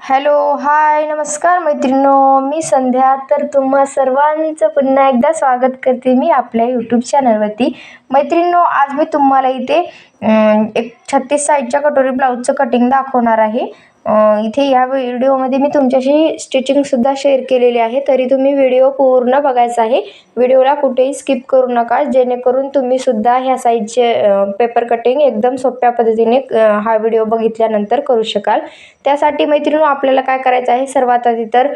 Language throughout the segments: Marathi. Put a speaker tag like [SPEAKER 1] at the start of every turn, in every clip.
[SPEAKER 1] हॅलो, हाय, नमस्कार मैत्रिणो. मी संध्या. तर तुम्हा सर्वांचं पुन्हा एकदा स्वागत करते मी आपल्या यूट्यूब चॅनलवरती. मैत्रिणो, आज मी तुम्हाला इथे एक 36 साईजच्या कटोरी ब्लाऊजचं कटिंग दाखवणार आहे. इथे या व्हिडिओमध्ये मी तुमच्याशी स्टिचिंगसुद्धा शेअर केलेली आहे, तरी तुम्ही व्हिडिओ पूर्ण बघायचा आहे. व्हिडिओला कुठेही स्किप करू नका, जेणेकरून तुम्हीसुद्धा ह्या साईजचे पेपर कटिंग एकदम सोप्या पद्धतीने हा व्हिडिओ बघितल्यानंतर करू शकाल. त्यासाठी मैत्रिणी आपल्याला काय करायचं आहे, सर्वात आधी तर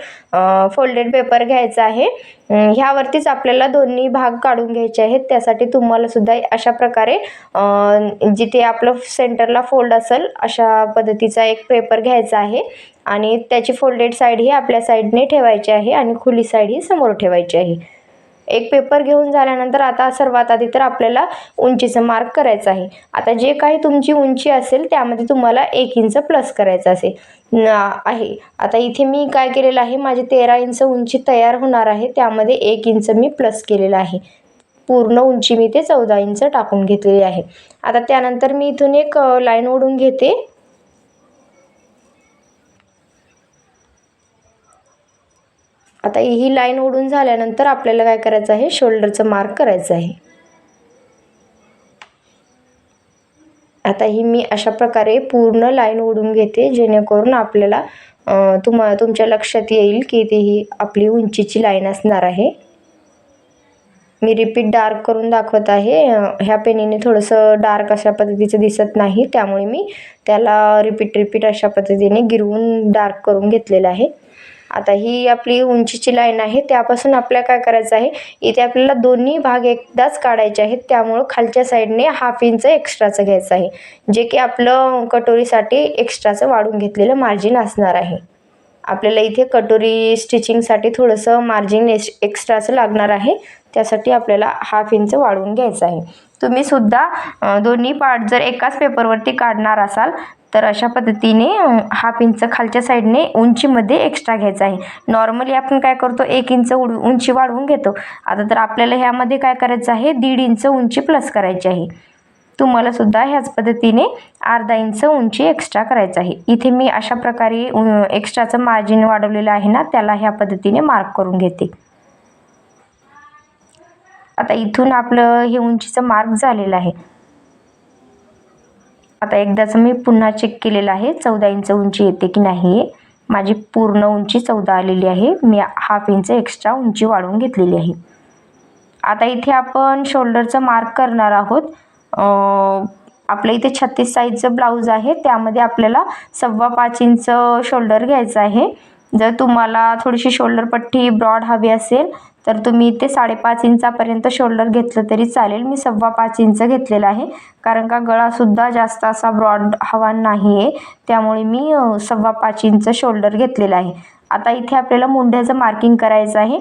[SPEAKER 1] फोल्डेड पेपर घ्यायचा आहे. ह्यावरतीच आपल्याला दोन्ही भाग काढून घ्यायचे आहेत. त्यासाठी तुम्हाला सुद्धा अशा प्रकारे जिथे आपलं सेंटरला फोल्ड असेल अशा पद्धतीचा एक पेपर घ्यायचा आहे आणि त्याची फोल्डेड साईड ही आपल्या साईडने ठेवायची आहे आणि खुली साईड ही समोर ठेवायची आहे. एक पेपर घेऊन झाल्यानंतर आता सर्वात आधी तर आपल्याला उंचीचं मार्क करायचं आहे. आता जे काही तुमची उंची असेल त्यामध्ये तुम्हाला 1 इंच प्लस करायचं आहे. आता इथे मी काय केलेलं आहे, माझी 13 इंच उंची तयार होणार आहे, त्यामध्ये 1 इंच मी प्लस केलेलं आहे. पूर्ण उंची मी ते 14 इंच टाकून घेतलेली आहे. आता त्यानंतर मी इथून एक लाईन ओढून घेते. आता ही लाईन ओढून झाल्यानंतर आपल्याला काय करायचं आहे, शोल्डरचं मार्क करायचं आहे. आता ही मी अशा प्रकारे पूर्ण लाईन ओढून घेते, जेणेकरून आपल्याला तुमच्या लक्षात येईल की ती ही आपली उंचीची लाईन असणार आहे. मी रिपीट डार्क करून दाखवत आहे. ह्या पेनीने थोडंसं डार्क अशा पद्धतीचं दिसत नाही, त्यामुळे मी त्याला रिपीट अशा पद्धतीने गिरवून डार्क करून घेतलेलं आहे. आता ही आपली उंचीची लाईन आहे, त्यापासून आपल्याला काय करायचं आहे, इथे आपल्याला दोन्ही भाग एकदाच काढायचे आहेत. त्यामुळं खालच्या साईडने 1/2 इंच एक्स्ट्राचं घ्यायचं आहे, जे की आपलं कटोरीसाठी एक्स्ट्राचं वाढून घेतलेलं मार्जिन असणार आहे. आपल्याला इथे कटोरी स्टिचिंगसाठी थोडंसं मार्जिन एक्स्ट्राचं लागणार आहे, त्यासाठी आपल्याला 1/2 इंच वाढवून घ्यायचं आहे. तुम्ही सुद्धा दोन्ही पार्ट जर एकाच पेपरवरती काढणार असाल तर अशा पद्धतीने 1/2 इंच खालच्या साईडने उंचीमध्ये एक्स्ट्रा घ्यायचं आहे. नॉर्मली आपण काय करतो, 1 इंच उंची वाढवून घेतो. आता तर आपल्याला ह्यामध्ये काय करायचं आहे, 1.5 इंच उंची प्लस करायची आहे. तुम्हाला सुद्धा ह्याच पद्धतीने अर्धा इंच उंची एक्स्ट्रा करायचं आहे. इथे मी अशा प्रकारे एक्स्ट्राचं मार्जिन वाढवलेलं आहे ना, त्याला ह्या पद्धतीने मार्क करून घेते. आता इथून आपलं हे उंचीचं मार्क झालेलं आहे. आता एकदाच मी पुन्हा चेक केलेलं आहे, 14 इंच उंची येते की नाही. माझी पूर्ण उंची 14 आलेली आहे. मी 1/2 इंच एक्स्ट्रा उंची वाढवून घेतलेली आहे. आता इथे आपण शोल्डरचं मार्क करणार आहोत. आपल्या इथे 36 साईजचं ब्लाऊज आहे, त्यामध्ये आपल्याला 5.25 इंच शोल्डर घ्यायचं आहे. जर तुम्हाला थोडीशी शोल्डर पट्टी ब्रॉड हवी असेल तर तुम्ही इथे 5.5 इंचापर्यंत शोल्डर घेतलं तरी चालेल. मी 5.25 इंच घेतलेला आहे, कारण का गळासुद्धा जास्त असा ब्रॉड हवा नाही आहे, त्यामुळे मी 5.25 इंच शोल्डर घेतलेला आहे. आता इथे आपल्याला मुंड्याचं मार्किंग करायचं आहे.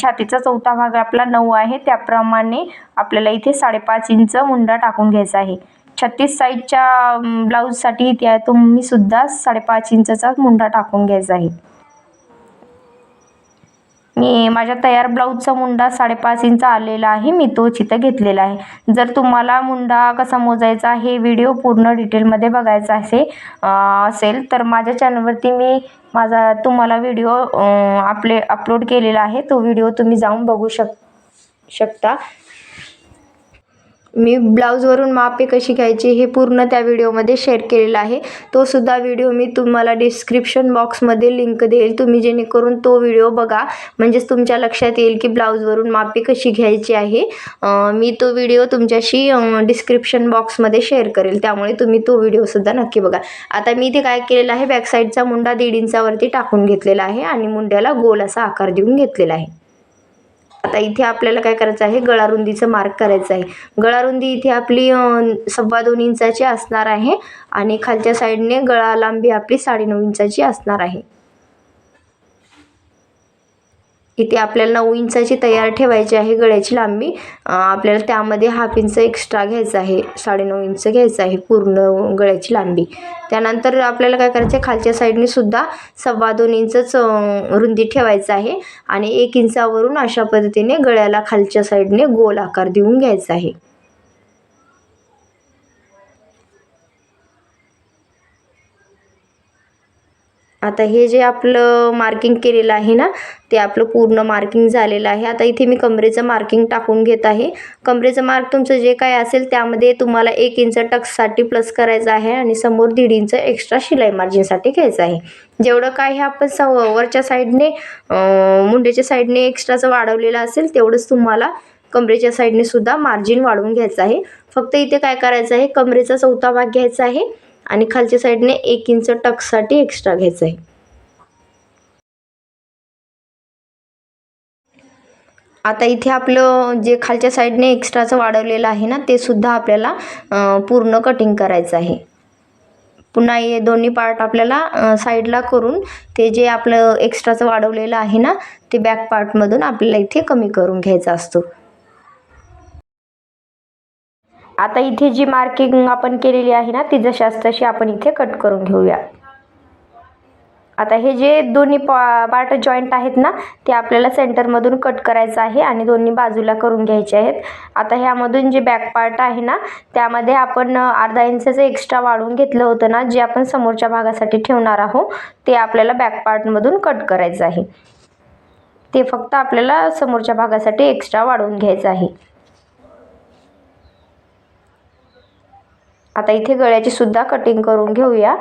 [SPEAKER 1] छातीचा चौथा भाग आपला 9 आहे, त्याप्रमाणे आपल्याला इथे 5.5 इंच मुंडा टाकून घ्यायचा आहे. 36 साईजच्या ब्लाऊजसाठी इथे तुम्ही सुद्धा 5.5 इंचचा मुंडा टाकून घ्यायचा आहे. मी माझ्या तयार ब्लाऊजचा मुंडा 5.5 इंच आलेला आहे, मी तोच इथं घेतलेला आहे. जर तुम्हाला मुंडा कसा मोजायचा हे व्हिडिओ पूर्ण डिटेलमध्ये बघायचा असेल तर माझ्या चॅनलवरती मी तुम्हाला व्हिडिओ अपलोड केलेला आहे. तो व्हिडिओ तुम्ही जाऊन बघू शकता. मी ब्लाऊजवरून मापे कशी घ्यायची हे पूर्ण त्या व्हिडिओमध्ये शेअर केलेला आहे. तो सुद्धा व्हिडिओ मी तुम्हाला डिस्क्रिप्शन बॉक्समध्ये लिंक देईल. तुम्ही जेणेकरून तो व्हिडिओ बघा, म्हणजेच तुमच्या लक्षात येईल की ब्लाऊजवरून मापे कशी घ्यायची आहे. मी तो व्हिडिओ तुमच्याशी डिस्क्रिप्शन बॉक्समध्ये शेअर करेल, त्यामुळे तुम्ही तो व्हिडिओसुद्धा नक्की बघा. आता मी इथे काय केलेलं आहे, बॅक साईडचा मुंडा 1.5 इंचावरती टाकून घेतलेला आहे आणि मुंड्याला गोल असा आकार देऊन घेतलेला आहे. आता इथे आपल्याला काय करायचं आहे, गळारुंदीचं मार्क करायचं आहे. गळारुंदी इथे आपली 2.25 इंचाची असणार आहे आणि खालच्या साईडने गळा लांबी आपली 9.5 इंचाची असणार आहे. इथे आपल्याला 9 इंचाची तयार ठेवायची आहे गळ्याची लांबी. आपल्याला त्यामध्ये 1/2 इंच एक्स्ट्रा घ्यायचं आहे, 9.5 इंच घ्यायचं आहे पूर्ण गळ्याची लांबी. त्यानंतर आपल्याला काय करायचं आहे, खालच्या साईडने सुद्धा 2.25 इंचच रुंदी ठेवायचं आहे आणि 1 इंचावरून अशा पद्धतीने गळ्याला खालच्या साईडने गोल आकार देऊन घ्यायचा आहे. आता हे जे आपलं मार्किंग केलेलं आहे ना, ते आपलं पूर्ण मार्किंग झालेलं आहे. आता इथे मी कमरेचं मार्किंग टाकून घेत आहे. कमरेचं मार्क तुमचं जे काय असेल त्यामध्ये तुम्हाला 1 इंच टक्ससाठी प्लस करायचं आहे आणि समोर 1.5 इंच एक्स्ट्रा शिलाई मार्जिनसाठी घ्यायचं आहे. जेवढं काय हे आपण वरच्या साईडने मुंड्याच्या साईडने एक्स्ट्राचं वाढवलेलं असेल तेवढंच तुम्हाला कमरेच्या साईडने सुद्धा मार्जिन वाढवून घ्यायचं आहे. फक्त इथे काय करायचं आहे, कमरेचा चौथा भाग घ्यायचा आहे आणि खालच्या साईडने 1 इंच टक्ससाठी एक्स्ट्रा घ्यायचं आहे. आता इथे आपलं जे खालच्या साईडने एक्स्ट्राचं वाढवलेलं आहे ना, ते सुद्धा आपल्याला पूर्ण कटिंग करायचं आहे. पुन्हा हे दोन्ही पार्ट आपल्याला साईडला करून ते जे आपलं एक्स्ट्राचं वाढवलेलं आहे ना, ते बॅक पार्टमधून आपल्याला इथे कमी करून घ्यायचं असतं. आता इथे जी मार्किंग आपण केलेली आहे ना, ती जशास तशी आपण इथे कट करून घेऊया. आता हे जे दोन्ही पार्ट जॉईंट आहेत ना, ते आपल्याला सेंटरमधून कट करायचं आहे आणि दोन्ही बाजूला करून घ्यायचे आहेत. आता ह्यामधून जे बॅक पार्ट आहे ना, त्यामध्ये आपण अर्धा इंचाचं एक्स्ट्रा वाढवून घेतलं होतं ना, जे आपण समोरच्या भागासाठी ठेवणार आहोत, ते आपल्याला बॅक पार्टमधून कट करायचं आहे. ते फक्त आपल्याला समोरच्या भागासाठी एक्स्ट्रा वाढवून घ्यायचं आहे. आता इथे गळ्याची सुद्धा कटिंग करून घेऊया.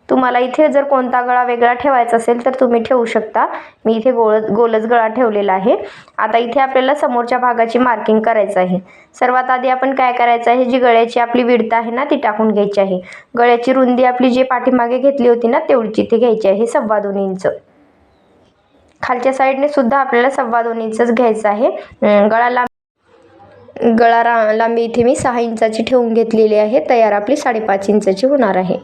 [SPEAKER 1] तुम्हाला इथे जर कोणता गळा वेगळा ठेवायचा असेल तर तुम्ही ठेवू शकता. मी इथे गोलच गळा ठेवलेला आहे. आता इथे आपल्याला समोरच्या भागाची मार्किंग करायचं आहे. सर्वात आधी आपण काय करायचं आहे, जी गळ्याची आपली विड्थ आहे ना, ती टाकून घ्यायची आहे. गळ्याची रुंदी आपली जी पाठीमागे घेतली होती ना, तेवढीच इथे घ्यायची आहे, 2.25 इंच. खालच्या साईडने सुद्धा आपल्याला 2.25 इंचच घ्यायचं आहे. गळा लांबी इथे मी 6 इंचाची ठेवून घेतलेली आहे. तयार आपली 5.5 इंचाची होणार आहे.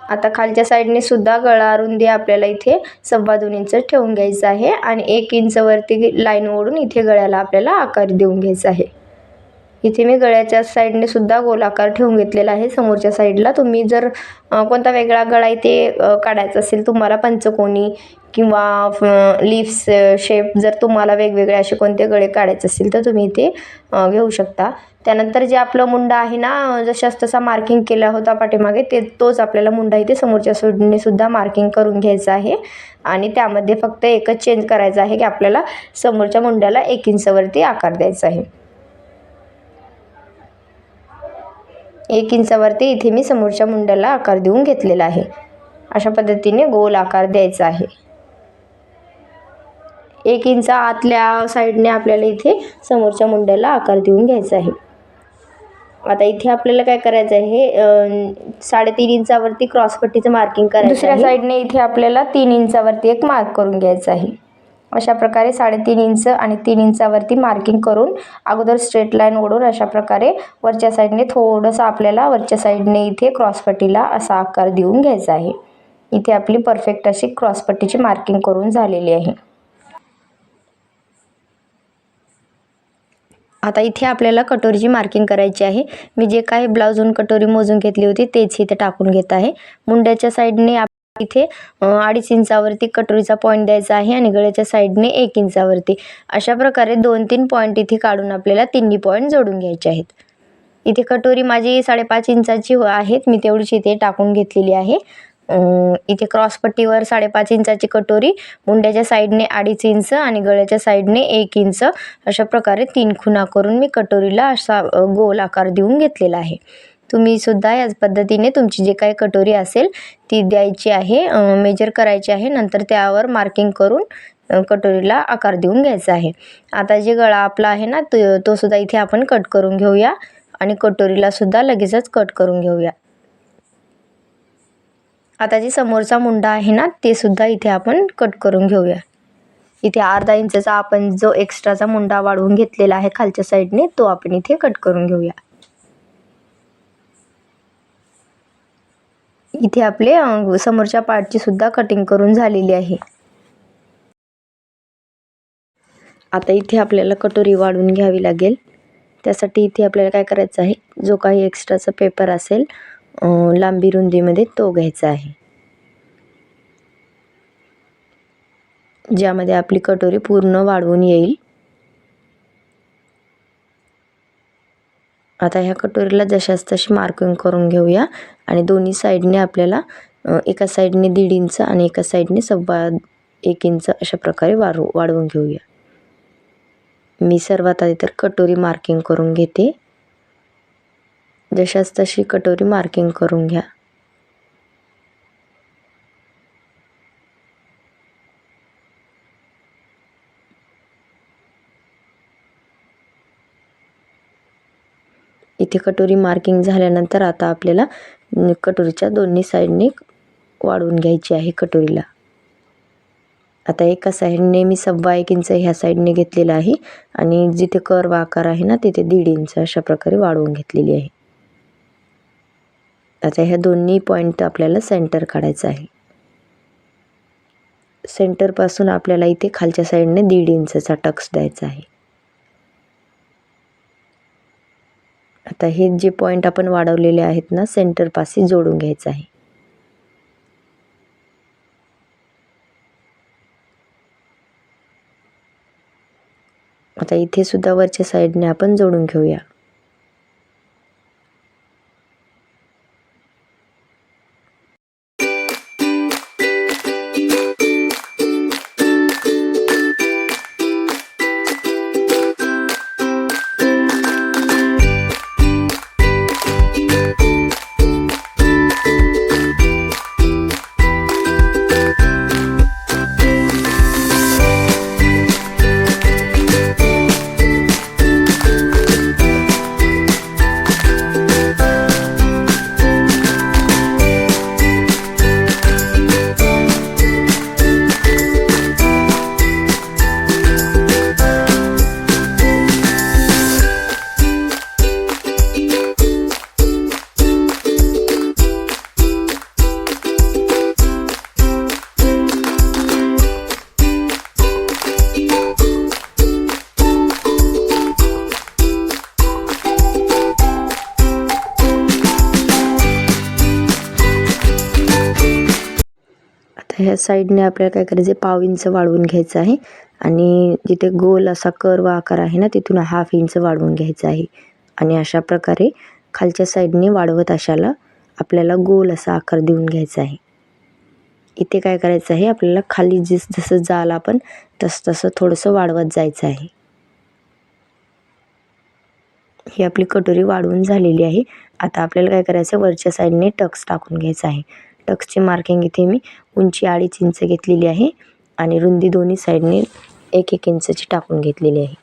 [SPEAKER 1] आता खालच्या साईडने सुद्धा गळा रुंदी आपल्याला इथे 2.25 इंच ठेवून घ्यायचं आहे आणि 1 इंच वरती लाईन ओढून इथे गळ्याला आपल्याला आकार देऊन घ्यायचा आहे. इथे मी गळ्याच्या साईडने सुद्धा गोलाकार ठेवून घेतलेला आहे. समोरच्या साईडला तुम्ही जर कोणता वेगळा गळा इथे काढायचा असेल, तुम्हाला पंचकोनी किंवा लीफ्स शेप जर तुम्हाला वेगवेगळे असे कोणते गळे काढायचे असतील तर तुम्ही इथे घेऊ शकता. त्यानंतर जे आपलं मुंडा आहे ना, जशास तसा मार्किंग केला होता पाठीमागे, तोच आपल्याला मुंडा इथे समोरच्या साईडने सुद्धा मार्किंग करून घ्यायचा आहे आणि त्यामध्ये फक्त एकच चेंज करायचं आहे की आपल्याला समोरच्या मुंड्याला 1 इंचावरती आकार द्यायचा आहे. 1 इंचावरती इथे मी समोरच्या मुंड्याला आकार देऊन घेतलेला आहे. अशा पद्धतीने गोल आकार द्यायचा आहे. 1 इंच आतल्या साईडने आपल्याला इथे समोरच्या मुंड्याला आकार देऊन घ्यायचा आहे. आता इथे आपल्याला काय करायचं आहे, 3.5 इंचावरती क्रॉसपट्टीचं मार्किंग करायचं आहे. दुसऱ्या साईडने इथे आपल्याला 3 इंचावरती एक मार्क करून घ्यायचं आहे. अशा प्रकारे 3.5 इंच आणि 3 इंचावरती मार्किंग करून अगोदर स्ट्रेट लाईन ओढून अशा प्रकारे वरच्या साईडने थोडंसं आपल्याला वरच्या साईडने इथे क्रॉसपट्टीला असा आकार देऊन घ्यायचा आहे. इथे आपली परफेक्ट अशी क्रॉसपट्टीची मार्किंग करून झालेली आहे. आता इथे आपल्याला कटोरीची मार्किंग करायची आहे. मी जे काही ब्लाऊजहून कटोरी मोजून घेतली होती तेच इथे टाकून घेत आहे. मुंड्याच्या साईडने इथे 2.5 इंचावरती कटोरीचा पॉईंट द्यायचा आहे आणि गळ्याच्या साईडने 1 इंचावरती. अशा प्रकारे 2-3 पॉईंट इथे काढून आपल्याला तिन्ही पॉईंट जोडून घ्यायचे आहेत. इथे कटोरी माझी 5.5 इंचाची आहेत, मी तेवढीच इथे टाकून घेतलेली आहे. इथे क्रॉसपट्टीवर 5.5 इंचाची कटोरी, मुंड्याच्या साईडने 2.5 इंच आणि गळ्याच्या साईडने 1 इंच अशा प्रकारे 3 खुणा करून मी कटोरीला असा गोल आकार देऊन घेतलेला आहे. तुम्ही सुद्धा याच पद्धतीने तुमची जे काही कटोरी असेल ती द्यायची आहे, मेजर करायची आहे. नंतर त्यावर मार्किंग करून कटोरीला आकार देऊन घ्यायचा आहे. आता जे गळा आपला आहे ना, तो सुद्धा इथे आपण कट करून घेऊया आणि कटोरीला सुद्धा लगेचच कट करून घेऊया. आता जे समोरचा मुंडा आहे ना, ते सुद्धा इथे आपण कट करून घेऊया. इथे अर्धा इंचचा आपण जो एक्स्ट्राचा मुंडा वाढवून घेतलेला आहे खालच्या साईडने, तो आपण इथे कट करून घेऊया. इथे आपले समोरच्या पार्टची सुद्धा कटिंग करून झालेली आहे. आता इथे आपल्याला कटोरी वाढवून घ्यावी लागेल. त्यासाठी इथे आपल्याला काय करायचं आहे, जो काही एक्स्ट्राचा पेपर असेल लांबी रुंदीमध्ये तो घ्यायचा आहे, ज्यामध्ये आपली कटोरी पूर्ण वाढवून येईल. आता ह्या कटोरीला जशास तशी मार्किंग करून घेऊया आणि दोन्ही साईडने आपल्याला एका साईडने 1.5 इंच आणि एका साईडने 1.25 इंच अशा प्रकारे वाढवून घेऊया. मी सर्वात आधी तर कटोरी मार्किंग करून घेते. जशास तशी कटोरी मार्किंग करून घ्या. इथे कटोरी मार्किंग झाल्यानंतर आता आपल्याला कटोरीच्या दोन्ही साईडने वाढवून घ्यायची आहे कटोरीला. आता एका साईडने मी 1.25 इंच ह्या साईडने घेतलेला आहे आणि जिथे कर्व आकार आहे ना तिथे 1.5 इंच अशा प्रकारे वाढवून घेतलेली आहे. आता ह्या दोन्ही पॉईंट आपल्याला सेंटर काढायचं आहे. सेंटरपासून आपल्याला इथे खालच्या साईडने 1.5 इंचचा टक्स द्यायचा आहे. आता हे जे पॉईंट आपण वाढवलेले आहेत ना सेंटरपाशी जोडून घ्यायचं आहे. आता इथे सुद्धा वरच्या साईडने आपण जोडून घेऊया. ह्या साईडने आपल्याला काय करायचं आहे 1/2 इंच वाढवून घ्यायचं आहे आणि जिथे गोल असा कर्व आकार आहे ना तिथून 1/2 इंच वाढवून घ्यायचं आहे आणि अशा प्रकारे खालच्या साईडने वाढवत अशाला आपल्याला गोल असा आकार देऊन घ्यायचा आहे. इथे काय करायचं आहे आपल्याला खाली जसं जाल आपण तसं थोडंसं वाढवत जायचं आहे. ही आपली कटोरी वाढवून झालेली आहे. आता आपल्याला काय करायचं वरच्या साईडने टक्स टाकून घ्यायचं आहे. टक्सची मार्किंग इथे मी उंची 2.5 इंच घेतलेली आहे आणि रुंदी दोन्ही साईडने 1-1 इंचची टाकून घेतलेली आहे.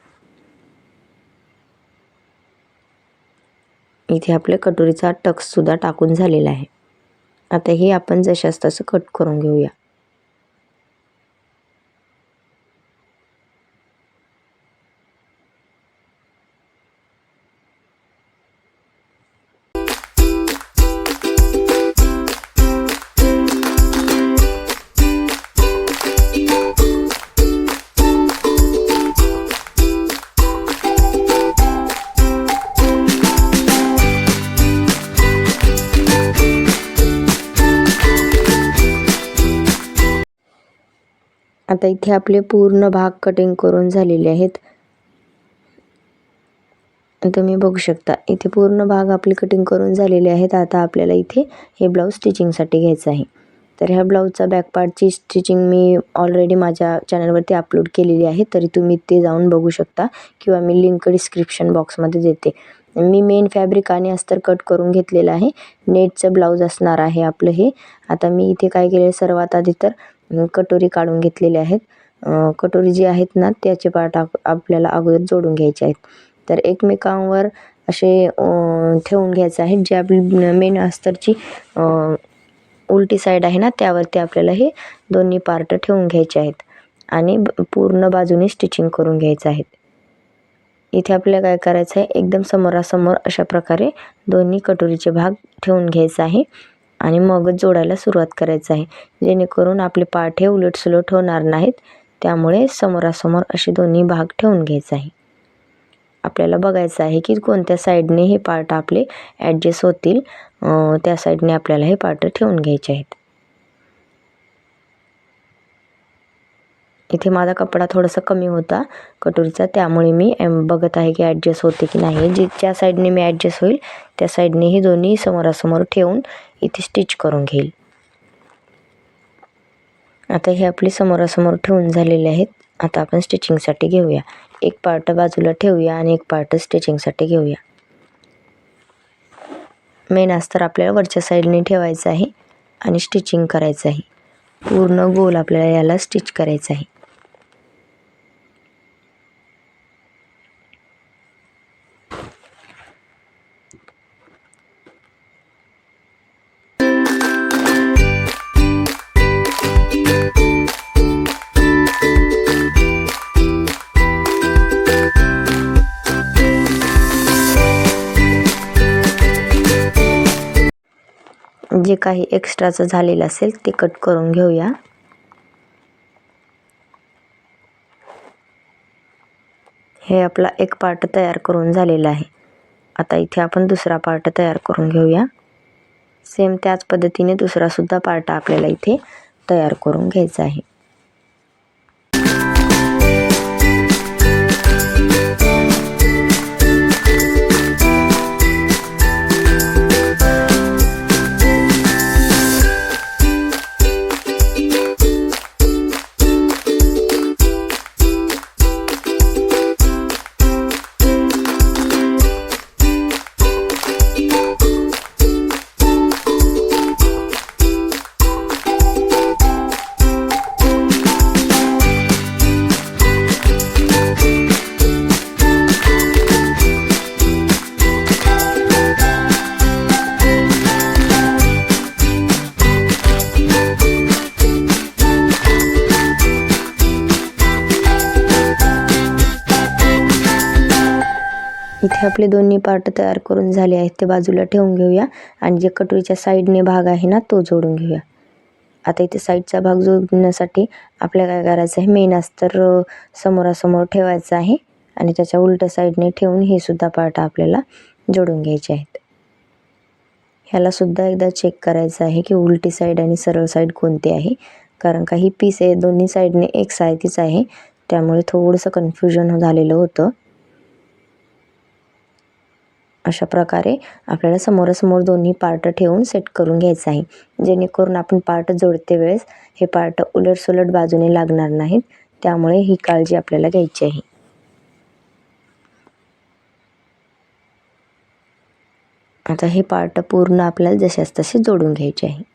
[SPEAKER 1] इथे आपल्या कटोरीचा टक्स सुद्धा टाकून झालेला आहे. आता हे आपण जशास तसं कट करून घेऊया. आता इथे आपले पूर्ण भाग कटिंग करून झालेले आहेत. तुम्ही बघू शकता इथे पूर्ण भाग आपली कटिंग करून झालेले आहेत. आता आपल्याला इथे हे ब्लाऊज स्टिचिंगसाठी घ्यायचं आहे. तर ह्या ब्लाऊजचा बॅक पार्टची स्टिचिंग मी ऑलरेडी माझ्या चॅनलवरती अपलोड केलेली आहे, तरी तुम्ही ते जाऊन बघू शकता किंवा मी लिंक डिस्क्रिप्शन बॉक्समध्ये देते. मी मेन फॅब्रिक आणि अस्तर कट करून घेतलेलं आहे. नेटचं ब्लाऊज असणार आहे आपलं हे. आता मी इथे काय केलं सर्वात आधी तर कटोरी काढून घेतलेले आहेत. कटोरी जी आहेत ना त्याचे पार्ट आपल्याला अगोदर जोडून घ्यायचे आहेत. तर एकमेकांवर असे ठेवून घ्यायचं आहे. जे आपली मेन अस्तरची उलटी साईड आहे ना त्यावरती आपल्याला हे दोन्ही पार्ट ठेवून घ्यायचे आहेत आणि पूर्ण बाजूने स्टिचिंग करून घ्यायचं आहे. इथे आपल्याला काय करायचं आहे एकदम समोरासमोर अशा प्रकारे दोन्ही कटोरीचे भाग ठेवून घ्यायचा आहे आणि मगच जोडायला सुरुवात करायचं आहे, जेणेकरून आपले पार्ट हे उलटसुलट होणार नाहीत. त्यामुळे समोरासमोर असे दोन्ही भाग ठेवून घ्यायचे आहे. आपल्याला बघायचं आहे की कोणत्या साईडने हे पार्ट आपले ॲडजस्ट होतील, त्या साईडने आपल्याला हे पार्ट ठेवून घ्यायचे आहेत. इथे माझा कपडा थोडासा कमी होता कटोरीचा, त्यामुळे मी बघत आहे की ॲडजस्ट होते की नाही. ज्या साईडने मी ॲडजस्ट होईल त्या साईडने हे दोन्ही समोरासमोर ठेवून इथे स्टिच करून घेईल.
[SPEAKER 2] आता हे आपले समोरासमोर ठेवून झालेले आहेत. आता आपण स्टिचिंगसाठी घेऊया. एक पार्ट बाजूला ठेवूया आणि एक पार्ट स्टिचिंगसाठी घेऊया. मेन अस्तर आपल्याला वरच्या साईडने ठेवायचं आहे आणि स्टिचिंग करायचं आहे. पूर्ण गोल आपल्याला याला स्टिच करायचं आहे. जे काही एक्स्ट्राचं झालेलं असेल ते कट करून घेऊया. हे आपला एक पार्ट तयार करून झालेला आहे. आता इथे आपण दुसरा पार्ट तयार करून घेऊया. सेम त्याच पद्धतीने दुसरा सुद्धा पार्ट आपल्याला इथे तयार करून घ्यायचा आहे. इथे आपले दोन्ही पार्ट तयार करून झाले आहेत, ते बाजूला ठेवून घेऊया आणि जे कटोरीच्या साईडने भाग आहे ना तो जोडून घेऊया. आता इथे साईडचा भाग जोडण्यासाठी आपल्याला काय करायचं आहे, मेन अस्तर समोरासमोर ठेवायचं आहे आणि त्याच्या उलट्या साईडने ठेवून हे सुद्धा पार्ट आपल्याला जोडून घ्यायचे आहेत. ह्याला सुद्धा एकदा चेक करायचं आहे की उलटी साईड आणि सरळ साईड कोणती आहे, कारण काही पीस आहे दोन्ही साईडने एक सारखीच आहे, त्यामुळे थोडंसं कन्फ्युजन झालेलं होतं. अशा प्रकारे आपल्याला समोरासमोर दोन्ही पार्ट ठेवून सेट करून घ्यायचं आहे, जेणेकरून आपण पार्ट जोडते वेळेस हे पार्ट उलटसुलट बाजूने लागणार नाहीत. त्यामुळे ही काळजी आपल्याला घ्यायची आहे. आता हे पार्ट पूर्ण आपल्याला जशास तसे जोडून घ्यायचे आहे.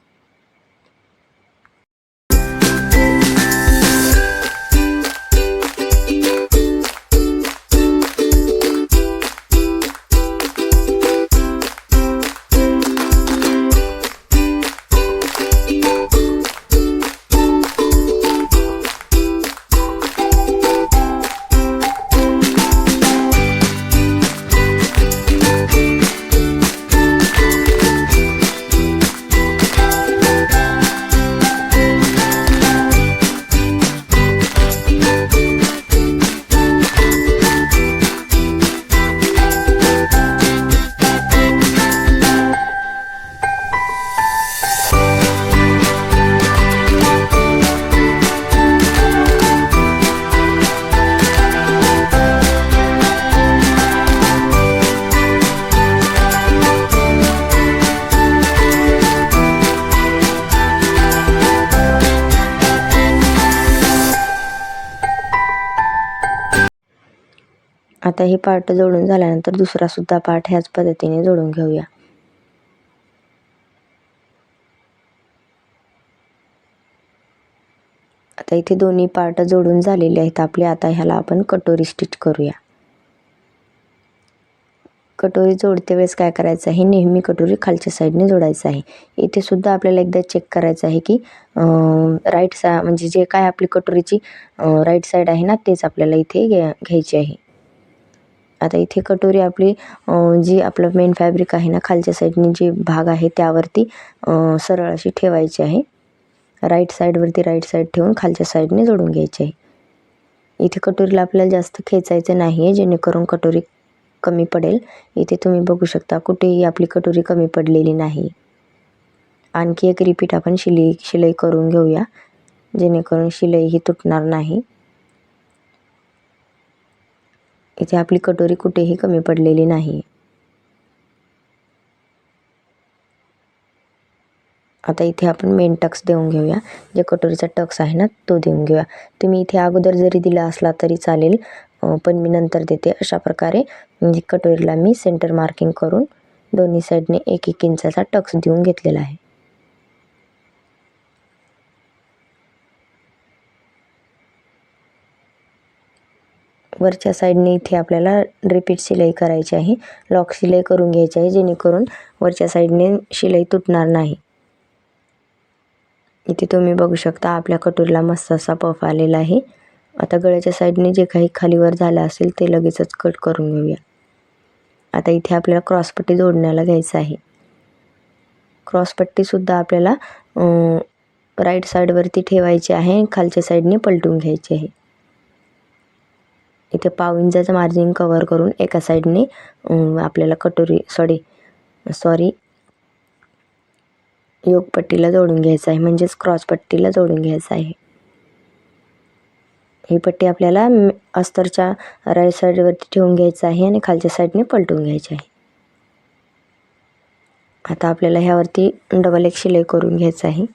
[SPEAKER 2] आता हे पार्ट जोडून झाल्यानंतर दुसरा सुद्धा पार्ट ह्याच पद्धतीने जोडून घेऊया. आता इथे दोन्ही पार्ट जोडून झालेले आहेत आपले. आता ह्याला आपण कटोरी स्टिच करूया. कटोरी जोडते वेळेस काय करायचं आहे, नेहमी कटोरी खालच्या साईडने जोडायचं आहे. इथे सुद्धा आपल्याला एकदा चेक करायचं आहे की म्हणजे जे काय आपली कटोरीची राईट साईड आहे ना तेच आपल्याला इथे घ्यायची आहे. आता इथे कटोरी आपली जी आपलं मेन फॅब्रिक आहे ना खालच्या साईडने जे भाग आहे त्यावरती सरळ अशी ठेवायची आहे. राईट साईडवरती राईट साईड ठेवून खालच्या साईडने जोडून घ्यायची आहे. इथे कटोरीला आपल्याला जास्त खेचायचं नाही आहे, जेणेकरून कटोरी कमी पडेल. इथे तुम्ही बघू शकता कुठेही आपली कटोरी कमी पडलेली नाही. आणखी एक रिपीट आपण शिलाई करून घेऊया, जेणेकरून शिलाई ही तुटणार नाही. इथे आपली कटोरी कुठेही कमी पडलेली नाही. आता इथे आपण मेन टक्स देऊन घेऊया. जे कटोरीचा टक्स आहे ना तो देऊन घेऊया. तुम्ही इथे अगोदर जरी दिला असला तरी चालेल, पण मी नंतर देते. अशा प्रकारे कटोरीला मी सेंटर मार्किंग करून दोन्ही साईडने 1-1 इंचाचा टक्स देऊन घेतलेला आहे. वरच्या साईडने इथे आपल्याला रिपीट शिलाई करायची आहे. लॉक शिलाई करून घ्यायची आहे, जेणेकरून वरच्या साईडने शिलाई तुटणार नाही. इथे तुम्ही बघू शकता आपल्या कटोरीला मस्त असा पफ आलेला आहे. आता गळ्याच्या साईडने जे काही खालीवर झालं असेल ते लगेचच कट करून घेऊया. आता इथे आपल्याला क्रॉसपट्टी जोडण्याला घ्यायचं आहे. क्रॉसपट्टीसुद्धा आपल्याला राईट साईडवरती ठेवायची आहे, खालच्या साईडने पलटून घ्यायची आहे. इथे 1/2 इंचाचं मार्जिन कवर करून एका साईडने आपल्याला योगपट्टीला जोडून घ्यायचं आहे, म्हणजेच क्रॉसपट्टीला जोडून घ्यायचं आहे. ही पट्टी आपल्याला अस्तरच्या राईट साईडवरती ठेवून घ्यायचं आहे आणि खालच्या साईडने पलटून घ्यायची आहे. आता आपल्याला ह्यावरती डबल एक शिलाई करून घ्यायचं आहे.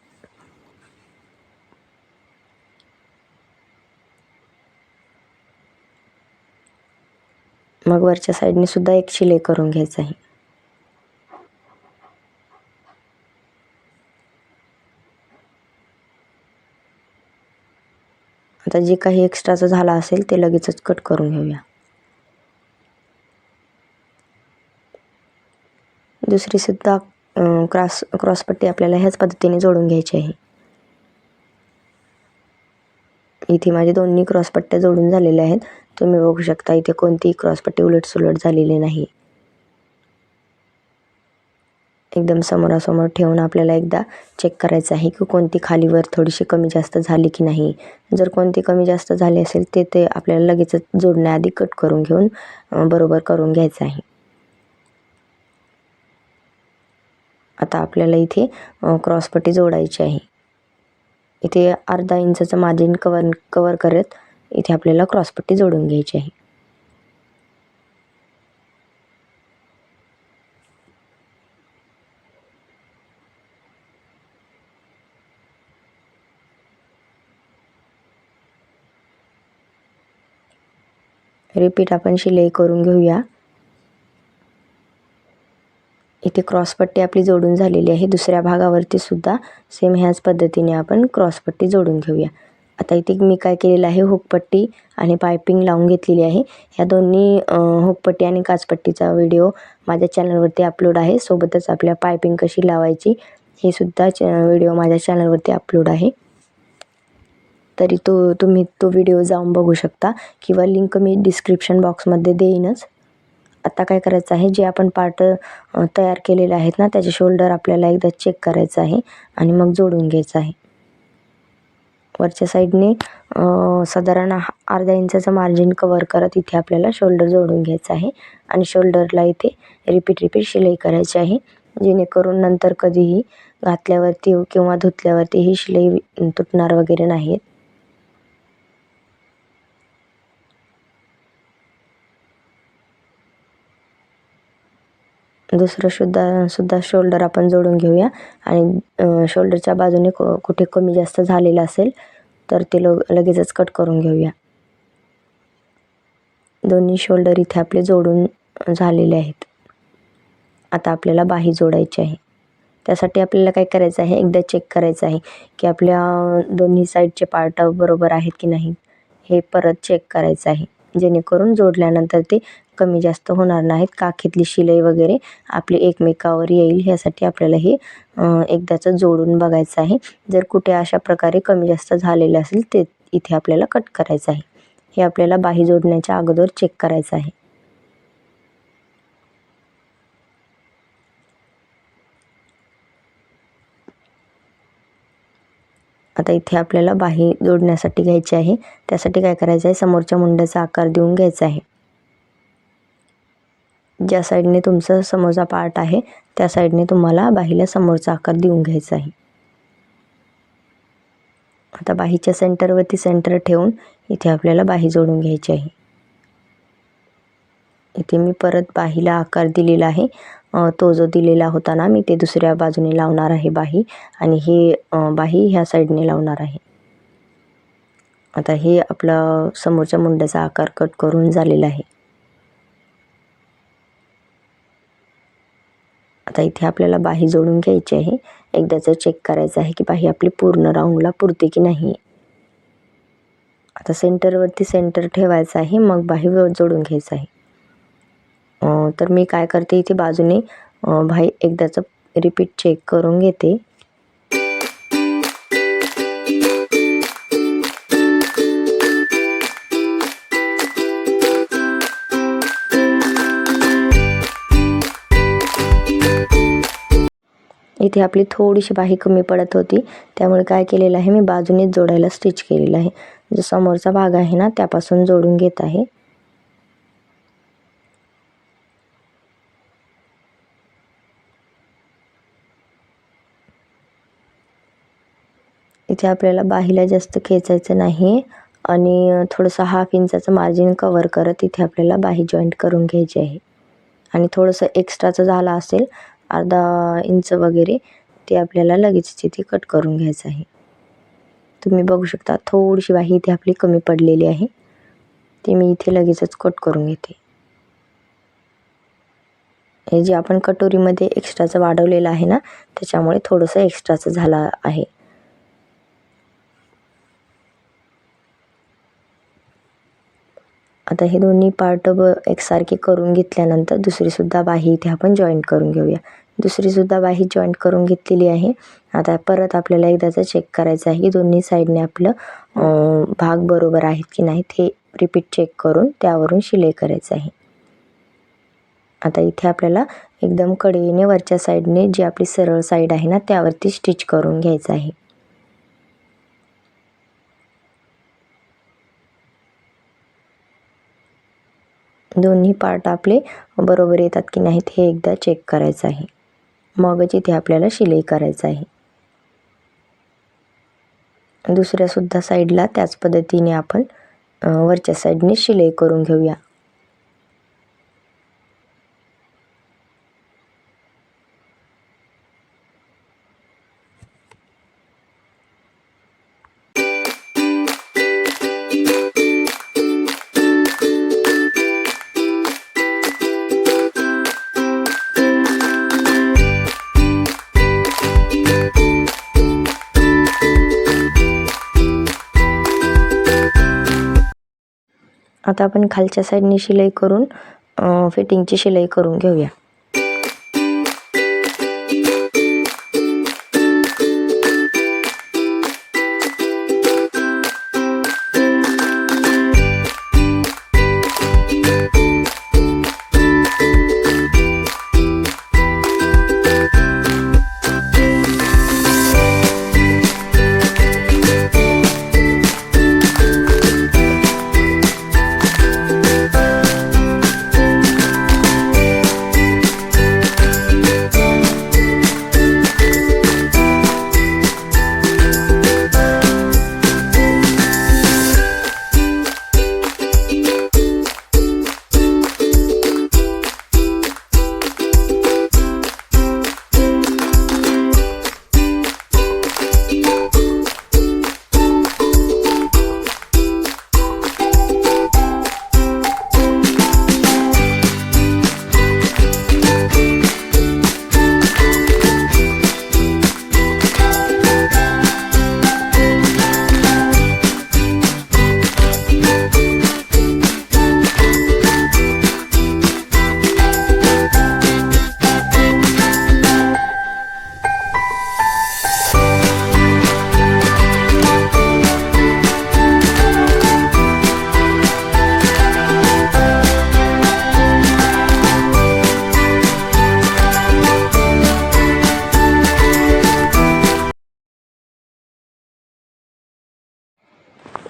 [SPEAKER 2] मग वरच्या साईडने सुद्धा एक शिलाई करून घ्यायचं आहे. आता जे काही एक्स्ट्राचं झालं असेल ते लगेचच कट करून घेऊया. दुसरी सुद्धा क्रॉसपट्टी आपल्याला ह्याच पद्धतीने जोडून घ्यायची आहे. इथे माझे दोन्ही क्रॉसपट्ट्या जोडून झालेल्या आहेत. तुम्ही बघू शकता इथे कोणतीही क्रॉसपट्टी उलटसुलट झालेली नाही. एकदम समोरासमोर ठेवून आपल्याला एकदा चेक करायचं आहे की कोणती खालीवर थोडीशी कमी जास्त झाली की नाही. जर कोणती कमी जास्त झाली असेल ते आपल्याला लगेचच जोडण्याआधी कट करून घेऊन बरोबर करून घ्यायचं आहे. आता आपल्याला इथे क्रॉसपट्टी जोडायची आहे. इथे अर्धा इंचाचं मार्जिन कवर करत इथे आपल्याला क्रॉसपट्टी जोडून घ्यायची आहे. रिपीट आपण शिलाई करून घेऊया. इथे क्रॉसपट्टी आपली जोडून झालेली आहे. दुसऱ्या भागावरती सुद्धा सेम ह्याच पद्धतीने आपण क्रॉसपट्टी जोडून घेऊया. आता इथे मी काय केलेलं आहे, हुकपट्टी आणि पायपिंग लावून घेतलेली आहे. ह्या दोन्ही हुकपट्टी आणि काचपट्टीचा व्हिडिओ माझ्या चॅनलवरती अपलोड आहे. सोबतच आपल्या पायपिंग कशी लावायची हे सुद्धा व्हिडिओ माझ्या चॅनलवरती अपलोड आहे. तरी तुम्ही तो व्हिडिओ जाऊन बघू शकता किंवा लिंक मी डिस्क्रिप्शन बॉक्समध्ये देईनच. आता काय करायचं आहे, जे आपण पार्ट तयार केलेले आहेत ना त्याचे शोल्डर आपल्याला एकदा चेक करायचं आहे आणि मग जोडून घ्यायचं आहे. वरच्या साईडने साधारण अर्धा इंचाचं मार्जिन कवर करत इथे आपल्याला शोल्डर जोडून घ्यायचं आहे आणि शोल्डरला इथे रिपीट शिलाई करायची आहे, जेणेकरून नंतर कधीही घातल्यावरती किंवा धुतल्यावरती ही शिलाई तुटणार वगैरे नाहीत. दुसरं सुद्धा शोल्डर आपण जोडून घेऊया आणि शोल्डरच्या बाजूने कुठे कमी जास्त झालेलं असेल तर ते लगेचच कट करून घेऊया. दोन्ही शोल्डर इथे आपले जोडून झालेले आहेत. आता आपल्याला बाही जोडायची आहे. त्यासाठी आपल्याला काय करायचं आहे, एकदा चेक करायचं आहे की आपल्या दोन्ही साईडचे पार्ट बरोबर आहेत की नाही हे परत चेक करायचं आहे, जेणेकरून जोडल्यानंतर ते कमी जास्त होणार नाहीत. काखेतली शिलाई वगैरे आपली एकमेकावर येईल ह्यासाठी आपल्याला हे एकदाच जोडून बघायचं आहे. जर कुठे अशा प्रकारे कमी जास्त झालेलं असेल ते इथे आपल्याला कट करायचं आहे. हे आपल्याला बाही जोडण्याच्या अगोदर चेक करायचं आहे. आता इथे आपल्याला बाही जोडण्यासाठी घ्यायची आहे. त्यासाठी काय करायचं आहे, समोरच्या मुंड्याचा आकार देऊन घ्यायचा आहे. ज्या साईडने तुमचा समोरचा पार्ट आहे त्या साईडने तुम्हाला बाहीला समोरचा आकार देऊन घ्यायचा आहे. आता बाहीच्या सेंटर ठेवून इथे आपल्याला बाही जोडून घ्यायची आहे. इथे मी परत बाहीला आकार दिलेला आहे. तो जो दिलेला होता ना मी, ते दुसऱ्या बाजूने लावणार आहे बाही, आणि हे बाही ह्या साईडने लावणार आहे. आता हे आपला समोरच्या मुंड्याचा आकार कट करून झालेला आहे. आता इथे आपल्याला बाही जोडून घ्यायची आहे. एकदाचं चेक करायचं आहे की बाही आपली पूर्ण राऊंडला पुरते की नाही. आता सेंटरवरती सेंटर ठेवायचं आहे, मग बाही जोडून घ्यायचं आहे. तर मी काय करते, इथे बाजूने बाही एकदाचं रिपीट चेक करून घेते. इथे आपली थोडीशी बाही कमी पडत होती, त्यामुळे काय केलेलं आहे, मी बाजूनेच जोडायला स्टिच केलेलं आहे. जो समोरचा भाग आहे ना त्यापासून जोडून घेत आहे. इथे आपल्याला बाहीला जास्त खेचायचं नाही आणि थोडंसं 1/2 इंचाचं मार्जिन कव्हर करत इथे आपल्याला बाही जॉईंट करून घ्यायची आहे. आणि थोडंसं एक्स्ट्राचं झालं असेल अर्धा इंच वगैरे, ते आपल्याला लगेच इथे कट करून घ्यायचं आहे. तुम्ही बघू शकता थोडीशी बाही इथे आपली कमी पडलेली आहे, ती मी इथे लगेचच कट करून घेते. हे जे आपण कटोरीमध्ये एक्स्ट्राचं वाढवलेलं आहे ना, त्याच्यामुळे थोडंसं एक्स्ट्राचं झालं आहे. आता हे दोन्ही पार्ट एकसारखे करून घेतल्यानंतर दुसरीसुद्धा बाही इथे आपण जॉईंट करून घेऊया. दुसरीसुद्धा बाही जॉईंट करून घेतलेली आहे. आता परत आपल्याला एकदाचं चेक करायचं आहे की दोन्ही साईडने आपलं भाग बरोबर आहेत की नाहीत, हे रिपीट चेक करून त्यावरून शिलाई करायचं आहे. आता इथे आपल्याला एकदम कडेने वरच्या साईडने जी आपली सरळ साईड आहे ना त्यावरती स्टिच करून घ्यायचं आहे. दोन्ही पार्ट आपले बरोबर येतात की नाहीत हे एकदा चेक करायचं आहे, मगच इथे आपल्याला शिलाई करायचं आहे. दुसऱ्यासुद्धा साईडला त्याच पद्धतीने आपण वरच्या साईडने शिलाई करून घेऊया. आता आपण खालच्या साईडने शिलाई करून फिटिंगची शिलाई करून घेऊया.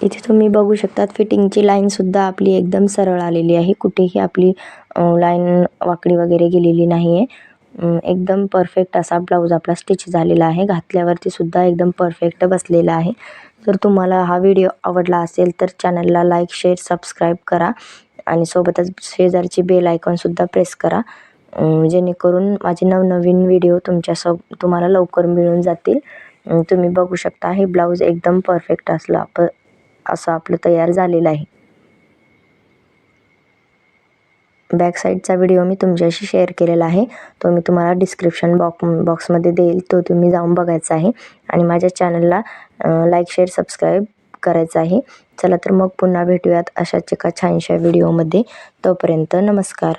[SPEAKER 2] इथे तुम्ही बघू शकतात फिटिंगची लाईनसुद्धा आपली एकदम सरळ आलेली आहे. कुठेही आपली लाईन वाकडी वगैरे गेलेली नाही आहे. एकदम परफेक्ट असा ब्लाऊज आपला स्टिच झालेला आहे. घातल्यावरती सुद्धा एकदम परफेक्ट बसलेला आहे. जर तुम्हाला हा व्हिडिओ आवडला असेल तर चॅनलला लाईक, शेअर, सबस्क्राईब करा आणि सोबतच शेजारची बेल आयकॉनसुद्धा प्रेस करा, जेणेकरून माझे नवनवीन व्हिडिओ तुम्हाला लवकर मिळून जातील. तुम्ही बघू शकता हे ब्लाऊज एकदम परफेक्ट असं आपलं तयार झालेलं आहे. बॅक साईडचा व्हिडिओ मी तुमच्याशी शेअर केलेला आहे, तो मी तुम्हाला डिस्क्रिप्शन बॉक्समध्ये देईल, तो तुम्ही जाऊन बघायचा आहे. आणि माझ्या चॅनलला लाईक, शेअर, सबस्क्राईब करायचं आहे. चला तर मग पुन्हा भेटूयात अशाच एका छानशा व्हिडिओमध्ये. तोपर्यंत नमस्कार.